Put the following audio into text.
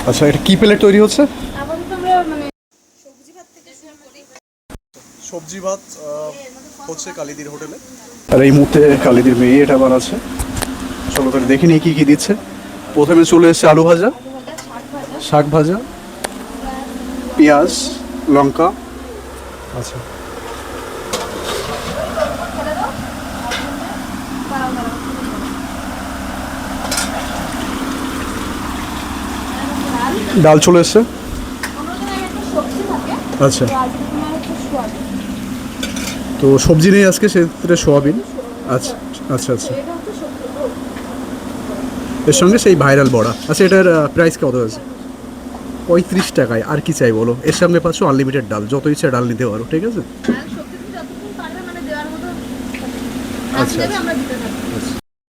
আচ্ছা, এটা কি প্লেট তৈরি হচ্ছে? আপাতত আমরা মানে সবজি ভাত থেকে শুরু করি। সবজি ভাত হচ্ছে কালিদির হোটেলে। আর এই মুহূর্তে কালিদির মেয়ে এটা বানাচ্ছে। চলো তাহলে দেখি নিই কী কী দিচ্ছে। প্রথমে চলে এসেছে আলু ভাজা, আলু ভাজা, শাক ভাজা, শাক ভাজা, পেঁয়াজ, লঙ্কা। আচ্ছা, ডাল চলে এসছে। সবজি থাকে। আচ্ছা, তো আজকে তোমার হচ্ছে সোয়াবিন। তো সবজি নেই আজকে, সেক্ষেত্রে সোয়াবিন। আচ্ছা আচ্ছা আচ্ছা, এটা হচ্ছে সবজি। এর সঙ্গে সেই ভাইরাল বড়া। আচ্ছা, এটার প্রাইস কত আছে? 35 টাকায়। আর কি চাই বলো? এর সঙ্গে পাচ্ছ আনলিমিটেড ডাল, যত ইচ্ছা ডাল নিতে পারো, ঠিক আছে? ডাল সবজি তুমি যতক্ষণ পারবে মানে দেওয়ার মতো আচ্ছা আমরা দিতে থাকবো। আচ্ছা।